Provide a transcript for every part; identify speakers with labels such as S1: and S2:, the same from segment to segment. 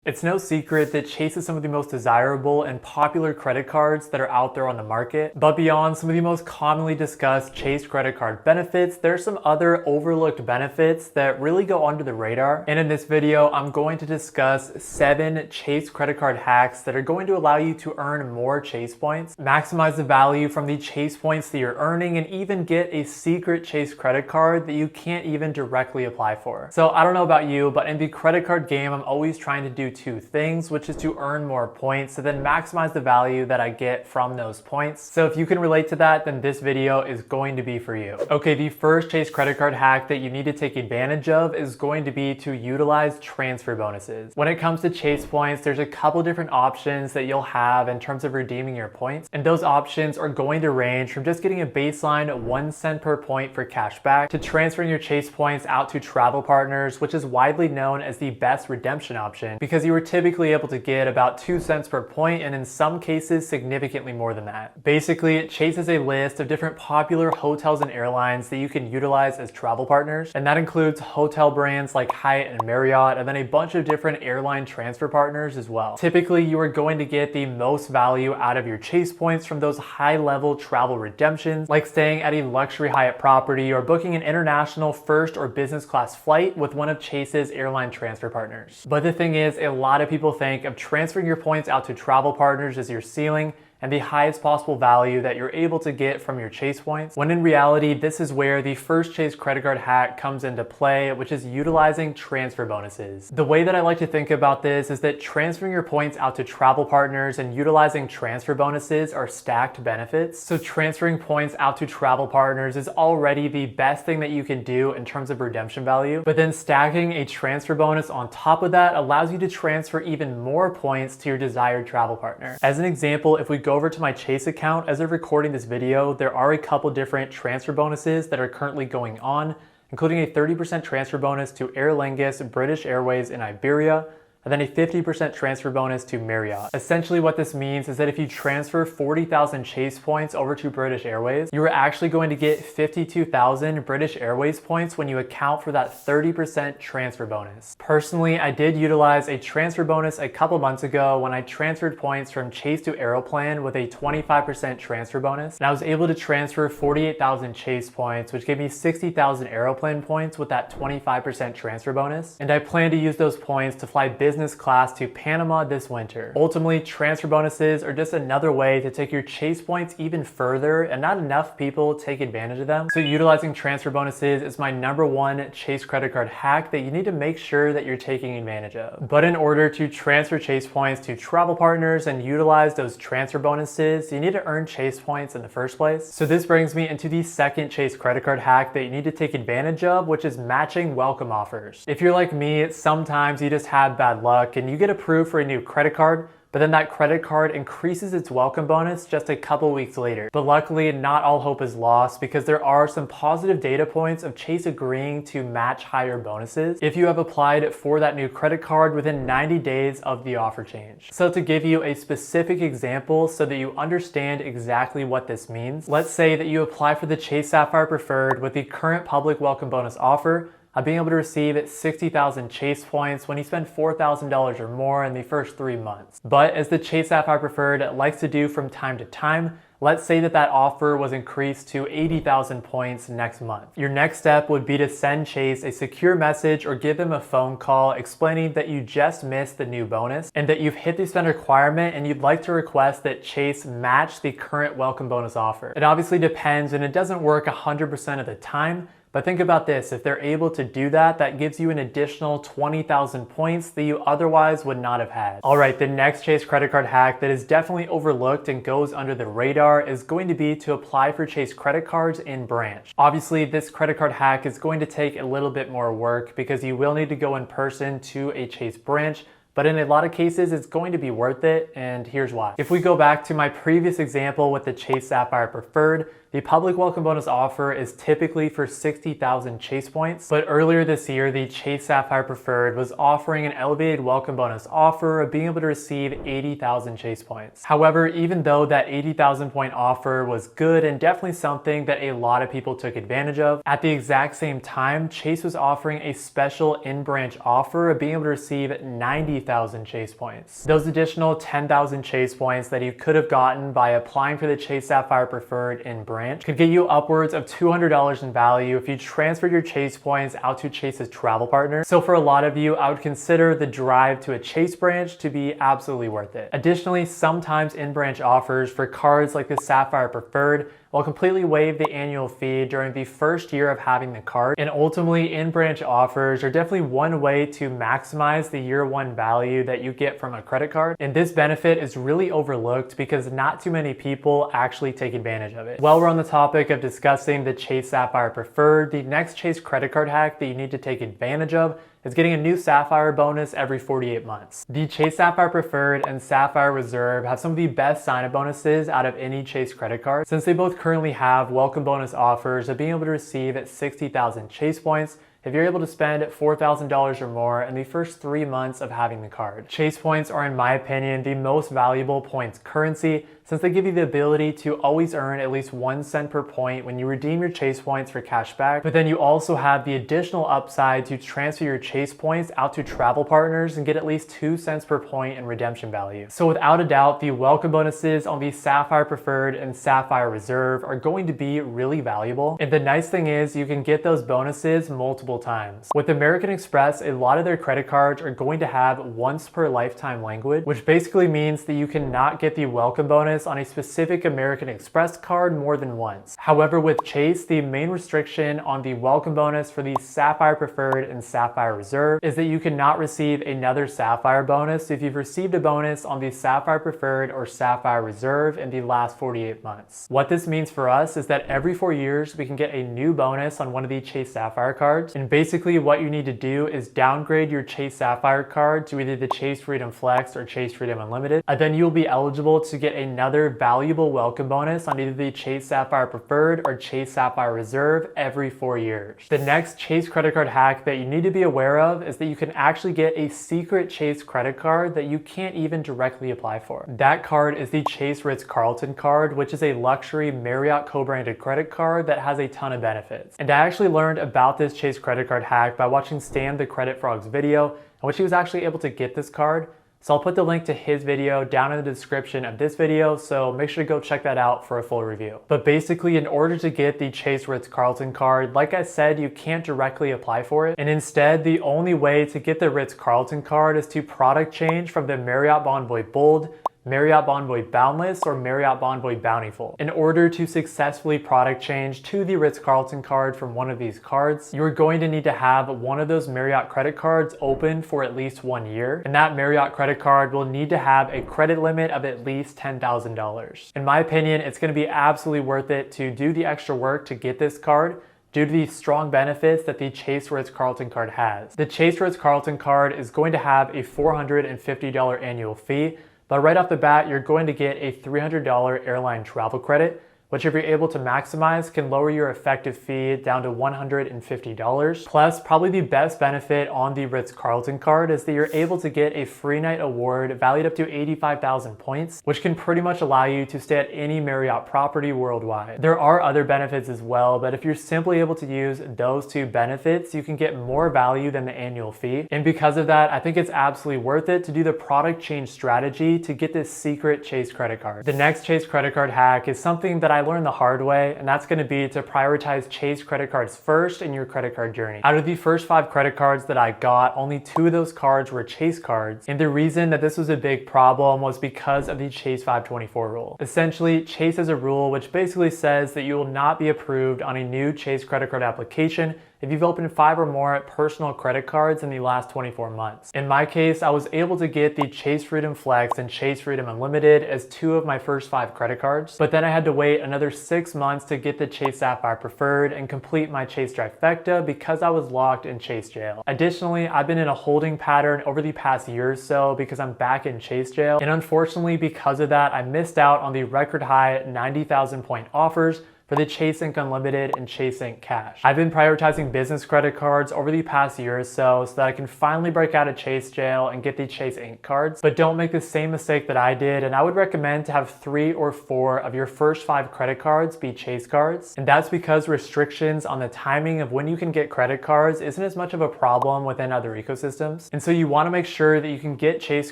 S1: It's no secret that Chase is some of the most desirable and popular credit cards that are out there on the market. But beyond some of the most commonly discussed Chase credit card benefits, there are some other overlooked benefits that really go under the radar. And in this video, I'm going to discuss 7 Chase credit card hacks that are going to allow you to earn more Chase points, maximize the value from the Chase points that you're earning, and even get a secret Chase credit card that you can't even directly apply for. So I don't know about you, but in the credit card game, I'm always trying to do 2 things, which is to earn more points to then maximize the value that I get from those points. So if you can relate to that, then this video is going to be for you. Okay, the first Chase credit card hack that you need to take advantage of is going to be to utilize transfer bonuses. When it comes to Chase points, there's a couple different options that you'll have in terms of redeeming your points. And those options are going to range from just getting a baseline 1 cent per point for cash back to transferring your Chase points out to travel partners, which is widely known as the best redemption option because you were typically able to get about 2 cents per point, and in some cases significantly more than that. Basically, Chase is a list of different popular hotels and airlines that you can utilize as travel partners, and that includes hotel brands like Hyatt and Marriott, and then a bunch of different airline transfer partners as well. Typically, you are going to get the most value out of your Chase points from those high-level travel redemptions, like staying at a luxury Hyatt property or booking an international first or business class flight with one of Chase's airline transfer partners. But the thing is, a lot of people think of transferring your points out to travel partners as your ceiling and the highest possible value that you're able to get from your Chase points, when in reality, this is where the first Chase credit card hack comes into play, which is utilizing transfer bonuses. The way that I like to think about this is that transferring your points out to travel partners and utilizing transfer bonuses are stacked benefits. So transferring points out to travel partners is already the best thing that you can do in terms of redemption value, but then stacking a transfer bonus on top of that allows you to transfer even more points to your desired travel partner. As an example, if we go over to my Chase account, as of recording this video, there are a couple different transfer bonuses that are currently going on, including a 30% transfer bonus to Aer Lingus, British Airways, and Iberia, and then a 50% transfer bonus to Marriott. Essentially what this means is that if you transfer 40,000 Chase points over to British Airways, you are actually going to get 52,000 British Airways points when you account for that 30% transfer bonus. Personally, I did utilize a transfer bonus a couple months ago when I transferred points from Chase to Aeroplan with a 25% transfer bonus, and I was able to transfer 48,000 Chase points, which gave me 60,000 Aeroplan points with that 25% transfer bonus, and I plan to use those points to fly business class to Panama this winter. Ultimately, transfer bonuses are just another way to take your Chase points even further, and not enough people take advantage of them. So utilizing transfer bonuses is my #1 Chase credit card hack that you need to make sure that you're taking advantage of. But in order to transfer Chase points to travel partners and utilize those transfer bonuses, you need to earn Chase points in the first place. So this brings me into the second Chase credit card hack that you need to take advantage of, which is matching welcome offers. If you're like me, sometimes you just have bad luck and you get approved for a new credit card, but then that credit card increases its welcome bonus just a couple weeks later. But luckily, not all hope is lost because there are some positive data points of Chase agreeing to match higher bonuses if you have applied for that new credit card within 90 days of the offer change. So to give you a specific example so that you understand exactly what this means, let's say that you apply for the Chase Sapphire Preferred with the current public welcome bonus offer of being able to receive 60,000 Chase points when you spend $4,000 or more in the first 3 months. But as the Chase Sapphire Preferred likes to do from time to time, let's say that offer was increased to 80,000 points next month. Your next step would be to send Chase a secure message or give them a phone call explaining that you just missed the new bonus and that you've hit the spend requirement and you'd like to request that Chase match the current welcome bonus offer. It obviously depends and it doesn't work 100% of the time, but think about this, if they're able to do that, that gives you an additional 20,000 points that you otherwise would not have had. All right, the next Chase credit card hack that is definitely overlooked and goes under the radar is going to be to apply for Chase credit cards in branch. Obviously, this credit card hack is going to take a little bit more work because you will need to go in person to a Chase branch, but in a lot of cases, it's going to be worth it, and here's why. If we go back to my previous example with the Chase Sapphire Preferred, the public welcome bonus offer is typically for 60,000 Chase points, but earlier this year, the Chase Sapphire Preferred was offering an elevated welcome bonus offer of being able to receive 80,000 Chase points. However, even though that 80,000 point offer was good and definitely something that a lot of people took advantage of, at the exact same time, Chase was offering a special in-branch offer of being able to receive 90,000 Chase points. Those additional 10,000 Chase points that you could have gotten by applying for the Chase Sapphire Preferred in branch could get you upwards of $200 in value if you transferred your Chase points out to Chase's travel partner. So for a lot of you, I would consider the drive to a Chase branch to be absolutely worth it. Additionally, sometimes in-branch offers for cards like the Sapphire Preferred will completely waive the annual fee during the first year of having the card. And ultimately, in-branch offers are definitely one way to maximize the year one value that you get from a credit card. And this benefit is really overlooked because not too many people actually take advantage of it. While we're on the topic of discussing the Chase Sapphire Preferred, the next Chase credit card hack that you need to take advantage of is getting a new Sapphire bonus every 48 months. The Chase Sapphire Preferred and Sapphire Reserve have some of the best sign-up bonuses out of any Chase credit card, since they both currently have welcome bonus offers of being able to receive 60,000 Chase points if you're able to spend $4,000 or more in the first 3 months of having the card. Chase points are, in my opinion, the most valuable points currency, since they give you the ability to always earn at least 1 cent per point when you redeem your Chase points for cash back. But then you also have the additional upside to transfer your Chase points out to travel partners and get at least 2 cents per point in redemption value. So without a doubt, the welcome bonuses on the Sapphire Preferred and Sapphire Reserve are going to be really valuable. And the nice thing is you can get those bonuses multiple times. With American Express, a lot of their credit cards are going to have once per lifetime language, which basically means that you cannot get the welcome bonus on a specific American Express card more than once. However, with Chase, the main restriction on the welcome bonus for the Sapphire Preferred and Sapphire Reserve is that you cannot receive another Sapphire bonus if you've received a bonus on the Sapphire Preferred or Sapphire Reserve in the last 48 months. What this means for us is that every 4 years, we can get a new bonus on one of the Chase Sapphire cards. And basically what you need to do is downgrade your Chase Sapphire card to either the Chase Freedom Flex or Chase Freedom Unlimited. And then you'll be eligible to get another valuable welcome bonus on either the Chase Sapphire Preferred or Chase Sapphire Reserve every 4 years. The next Chase credit card hack that you need to be aware of is that you can actually get a secret Chase credit card that you can't even directly apply for. That card is the Chase Ritz Carlton card, which is a luxury Marriott co-branded credit card that has a ton of benefits. And I actually learned about this Chase credit card hack by watching Stan the Credit Frog's video, in which he was actually able to get this card. So I'll put the link to his video down in the description of this video, so make sure to go check that out for a full review. But basically, in order to get the Chase Ritz Carlton card, like I said, you can't directly apply for it. And instead, the only way to get the Ritz Carlton card is to product change from the Marriott Bonvoy Bold, Marriott Bonvoy Boundless, or Marriott Bonvoy Bountiful. In order to successfully product change to the Ritz Carlton card from one of these cards, you're going to need to have one of those Marriott credit cards open for at least 1 year. And that Marriott credit card will need to have a credit limit of at least $10,000. In my opinion, it's going to be absolutely worth it to do the extra work to get this card due to the strong benefits that the Chase Ritz Carlton card has. The Chase Ritz Carlton card is going to have a $450 annual fee, but right off the bat, you're going to get a $300 airline travel credit, which if you're able to maximize can lower your effective fee down to $150. Plus, probably the best benefit on the Ritz Carlton card is that you're able to get a free night award valued up to 85,000 points, which can pretty much allow you to stay at any Marriott property worldwide. There are other benefits as well, but if you're simply able to use those two benefits, you can get more value than the annual fee. And because of that, I think it's absolutely worth it to do the product change strategy to get this secret Chase credit card. The next Chase credit card hack is something that I learned the hard way, and that's going to be to prioritize Chase credit cards first in your credit card journey. Out of the first 5 credit cards that I got, only 2 of those cards were Chase cards, and the reason that this was a big problem was because of the Chase 524 rule. Essentially, Chase has a rule which basically says that you will not be approved on a new Chase credit card application if you've opened 5 or more personal credit cards in the last 24 months. In my case, I was able to get the Chase Freedom Flex and Chase Freedom Unlimited as 2 of my first 5 credit cards, but then I had to wait another 6 months to get the Chase Sapphire Preferred and complete my Chase trifecta because I was locked in Chase jail. Additionally, I've been in a holding pattern over the past year or so because I'm back in Chase jail, and unfortunately because of that, I missed out on the record high 90,000 point offers for the Chase Ink Unlimited and Chase Ink Cash. I've been prioritizing business credit cards over the past year or so that I can finally break out of Chase jail and get the Chase Ink cards, but don't make the same mistake that I did, and I would recommend to have 3 or 4 of your first 5 credit cards be Chase cards. And that's because restrictions on the timing of when you can get credit cards isn't as much of a problem within other ecosystems. And so you want to make sure that you can get Chase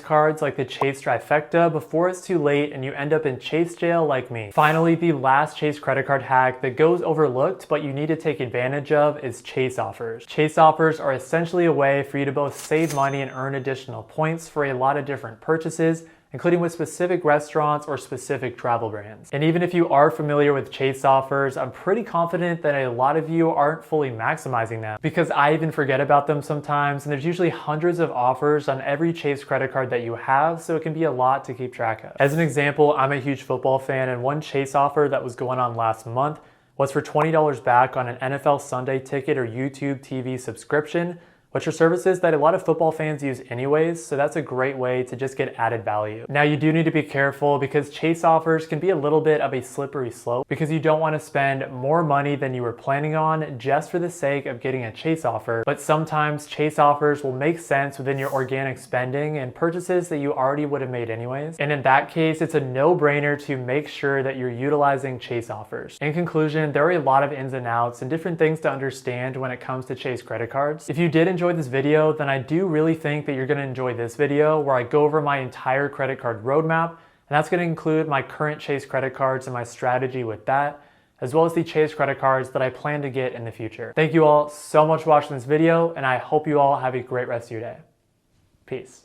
S1: cards like the Chase Trifecta before it's too late and you end up in Chase jail like me. Finally, the last Chase credit card hack that goes overlooked but you need to take advantage of is Chase offers. Chase offers are essentially a way for you to both save money and earn additional points for a lot of different purchases, including with specific restaurants or specific travel brands. And even if you are familiar with Chase offers, I'm pretty confident that a lot of you aren't fully maximizing them, because I even forget about them sometimes, and there's usually hundreds of offers on every Chase credit card that you have, so it can be a lot to keep track of. As an example, I'm a huge football fan, and one Chase offer that was going on last month was for $20 back on an NFL Sunday ticket or YouTube TV subscription, which are services that a lot of football fans use anyways, so that's a great way to just get added value. Now, you do need to be careful because Chase offers can be a little bit of a slippery slope, because you don't want to spend more money than you were planning on just for the sake of getting a Chase offer, but sometimes Chase offers will make sense within your organic spending and purchases that you already would have made anyways. And in that case, it's a no-brainer to make sure that you're utilizing Chase offers. In conclusion, there are a lot of ins and outs and different things to understand when it comes to Chase credit cards. If you did enjoyed this video, then I do really think that you're going to enjoy this video where I go over my entire credit card roadmap, and that's going to include my current Chase credit cards and my strategy with that, as well as the Chase credit cards that I plan to get in the future. Thank you all so much for watching this video, and I hope you all have a great rest of your day. Peace.